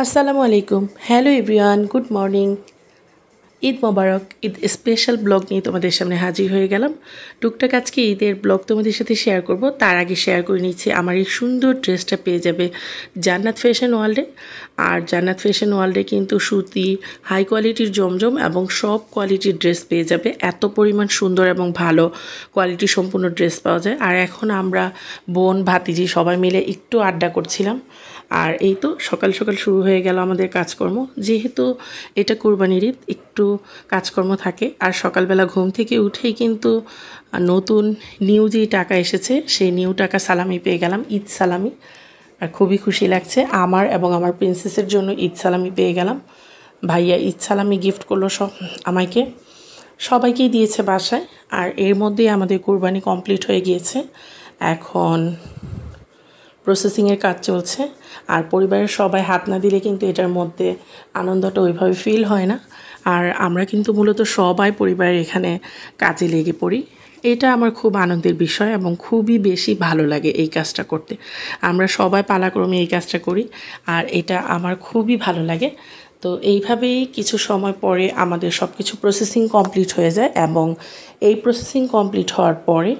আসসালামু আলাইকুম। Hello everyone, good morning. Eid মোবারক। ঈদ স্পেশাল ব্লগ নিয়ে তোমাদের সামনে হাজির হয়ে গেলাম। টুকটাক আজকে ঈদের ব্লগ তোমাদের সাথে শেয়ার করব। তার আগে শেয়ার করে নিচ্ছি আমার এই সুন্দর ড্রেসটা পেয়ে যাবে জান্নাত ফ্যাশন ওয়ার্ল্ডে। আর জান্নাত ফ্যাশন ওয়ার্ল্ডে কিন্তু সুতি, হাই কোয়ালিটির জমজম এবং সব কোয়ালিটির ড্রেস পেয়ে যাবে। এত পরিমাণ সুন্দর এবং ভালো কোয়ালিটি সম্পূর্ণ ড্রেস পাওয়া যায়। আর এখন আমরা বোন ভাতিজি সবাই মিলে একটু আড্ডা করছিলাম। আর এই তো সকাল সকাল শুরু হয়ে গেল আমাদের কাজকর্ম। যেহেতু এটা কুরবানির ঈদ, একটু কাজকর্ম থাকে। আর সকালবেলা ঘুম থেকে উঠেই কিন্তু নতুন নিউ যে টাকা এসেছে সেই নিউ টাকা সালামি পেয়ে গেলাম, ঈদ সালামি। আর খুবই খুশি লাগছে আমার এবং আমার প্রিন্সেসের জন্য ঈদ সালামি পেয়ে গেলাম। ভাইয়া ঈদ সালামি গিফট করলো আমাকে, সবাইকেই দিয়েছে বাসায়। আর এর মধ্যেই আমাদের কুরবানি কমপ্লিট হয়ে গিয়েছে। এখন প্রসেসিংয়ের কাজ চলছে। আর পরিবারের সবাই হাত না দিলে কিন্তু এটার মধ্যে আনন্দটা ওইভাবে ফিল হয় না। আর আমরা কিন্তু মূলত সবাই পরিবারের এখানে কাজে লেগে পড়ি। এটা আমার খুব আনন্দের বিষয় এবং খুবই বেশি ভালো লাগে এই কাজটা করতে। আমরা সবাই পালাক্রমে এই কাজটা করি আর এটা আমার খুবই ভালো লাগে। তো এইভাবেই কিছু সময় পরে আমাদের সব কিছু প্রসেসিং কমপ্লিট হয়ে যায় এবং এই প্রসেসিং কমপ্লিট হওয়ার পরে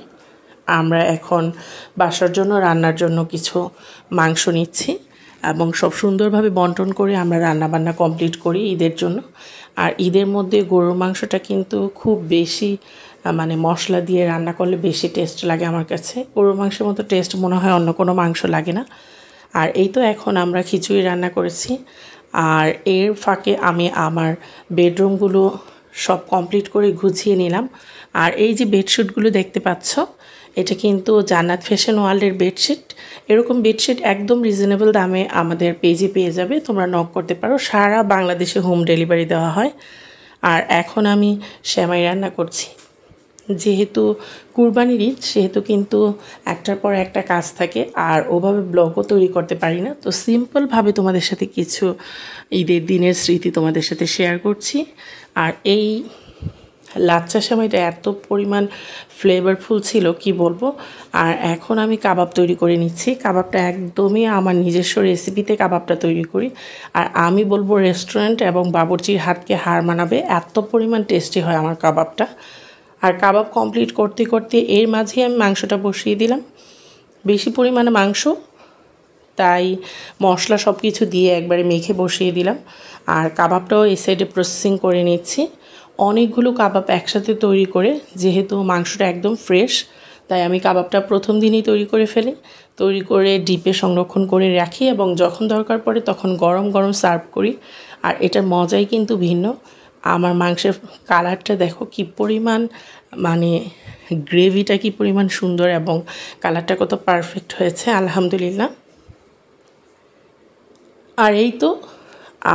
আমরা এখন বাসার জন্য রান্নার জন্য কিছু মাংস নিচ্ছি এবং সব সুন্দরভাবে বন্টন করে আমরা রান্নাবান্না কমপ্লিট করি ঈদের জন্য। আর ঈদের মধ্যে গরুর মাংসটা কিন্তু খুব বেশি মশলা দিয়ে রান্না করলে বেশি টেস্ট লাগে আমার কাছে। গরুর মাংসের মতো টেস্ট মনে হয় অন্য কোনো মাংস লাগে না। আর এই তো এখন আমরা খিচুড়ি রান্না করেছি। আর এর ফাঁকে আমি আমার বেডরুমগুলো সব কমপ্লিট করে গুছিয়ে নিলাম। আর এই যে বেডশিটগুলো দেখতে পাচ্ছ, এটা কিন্তু জান্নাত ফ্যাশন ওয়ার্ল্ডের বেডশিট। এরকম বেডশিট একদম রিজনেবল দামে আমাদের পেজে পেয়ে যাবে, তোমরা নক করতে পারো। সারা বাংলাদেশে হোম ডেলিভারি দেওয়া হয়। আর এখন আমি সেমাই রান্না করছি। যেহেতু কুরবানির ঈদ, সেহেতু কিন্তু একটার পর একটা কাজ থাকে আর ওভাবে ব্লগও তৈরি করতে পারি না। তো সিম্পলভাবে তোমাদের সাথে কিছু ঈদের দিনের স্মৃতি তোমাদের সাথে শেয়ার করছি। আর এই লাচ্চা সেমাইটা এত পরিমাণ ফ্লেভারফুল ছিল কি বলবো। আর এখন আমি কাবাব তৈরি করে নিচ্ছি। কাবাবটা একদমই আমার নিজস্ব রেসিপিতে কাবাবটা তৈরি করি। আর আমি বলবো রেস্টুরেন্ট এবং বাবুর্চির হাতকে হার মানাবে, এত পরিমাণ টেস্টি হয় আমার কাবাবটা। আর কাবাব কমপ্লিট করতে করতে এর মাঝে আমি মাংসটা বসিয়ে দিলাম। বেশি পরিমাণে মাংস, তাই মশলা সব কিছু দিয়ে একবারে মেখে বসিয়ে দিলাম। আর কাবাবটাও এই সাইডে প্রসেসিং করে নিচ্ছি। অনেকগুলো কাবাব একসাথে তৈরি করে, যেহেতু মাংসটা একদম ফ্রেশ, তাই আমি কাবাবটা প্রথম দিনই তৈরি করে ফেলি। তৈরি করে ডিপে সংরক্ষণ করে রাখি এবং যখন দরকার পড়ে তখন গরম গরম সার্ভ করি। আর এটার মজাই কিন্তু ভিন্ন। আমার মাংসের কালারটা দেখো কি পরিমাণ, গ্রেভিটা কি পরিমাণ সুন্দর এবং কালারটা কত পারফেক্ট হয়েছে, আলহামদুলিল্লাহ। আর এই তো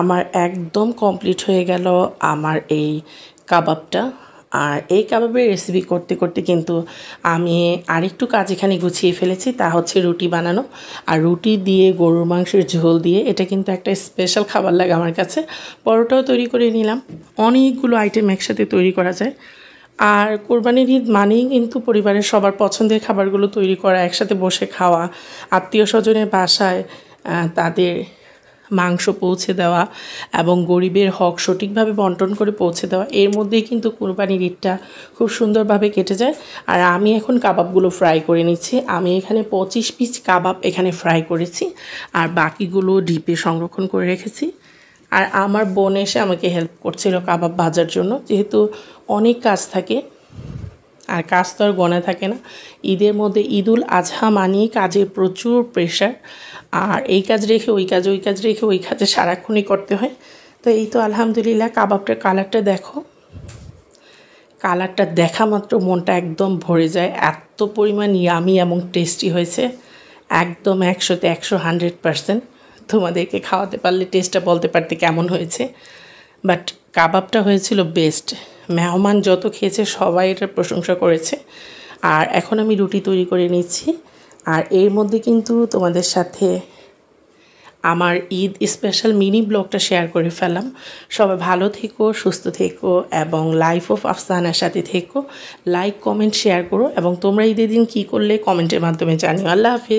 আমার একদম কমপ্লিট হয়ে গেল আমার এই কাবাবটা। আর এই কাবাবের রেসিপি করতে করতে কিন্তু আমি আরেকটু কাজ এখানে গুছিয়ে ফেলেছি, তা হচ্ছে রুটি বানানো। আর রুটি দিয়ে গরুর মাংসের ঝোল দিয়ে এটা কিন্তু একটা স্পেশাল খাবার লাগে আমার কাছে। পরোটাও তৈরি করে নিলাম। অনেকগুলো আইটেম একসাথে তৈরি করা যায়। আর কোরবানির ঈদ মানেই কিন্তু পরিবারের সবার পছন্দের খাবারগুলো তৈরি করা, একসাথে বসে খাওয়া, আত্মীয় স্বজনের বাসায় তাদের মাংস পৌঁছে দেওয়া এবং গরিবের হক সঠিকভাবে বন্টন করে পৌঁছে দেওয়া। এর মধ্যেই কিন্তু কুরবানির ঈদটা খুব সুন্দরভাবে কেটে যায়। আর আমি এখন কাবাবগুলো ফ্রাই করে নিচ্ছি। আমি এখানে 25 পিস কাবাব এখানে ফ্রাই করেছি আর বাকিগুলো ডিপে সংরক্ষণ করে রেখেছি। আর আমার বোন এসে আমাকে হেল্প করছিল কাবাব ভাজার জন্য, যেহেতু অনেক কাজ থাকে আর কাজ তো আর গোনা থাকে না। ঈদের মধ্যে ঈদুল আজহা মানেই কাজের প্রচুর প্রেশার। আর এই কাজ রেখে ওই কাজ, ওই কাজ রেখে ওই কাজে সারাক্ষণই করতে হয়। তো এই তো আলহামদুলিল্লাহ, কাবাবটার কালারটা দেখো। কালারটা দেখা মাত্র মনটা একদম ভরে যায়, এত পরিমাণ ইয়ামি এবং টেস্টি হয়েছে। একদম 100-তে 100, 100%। তোমাদেরকে খাওয়াতে পারলে টেস্টটা বলতে পারতে কেমন হয়েছে। বাট কাবাবটা হয়েছিল বেস্ট। মেহমান যত খেয়েছে সবাই এটার প্রশংসা করেছে। আর এখন আমি রুটি তৈরি করে নিচ্ছি। আর এর মধ্যে কিন্তু তোমাদের সাথে আমার ঈদ স্পেশাল মিনি ব্লগটা শেয়ার করে ফেললাম। সবাই ভালো থেকো, সুস্থ থেকো এবং লাইফ অফ আফসানার সাথে থেকো। লাইক, কমেন্ট, শেয়ার করো এবং তোমরা ঈদের দিন কী করলে কমেন্টের মাধ্যমে জানিও। আল্লাহ হাফিজ।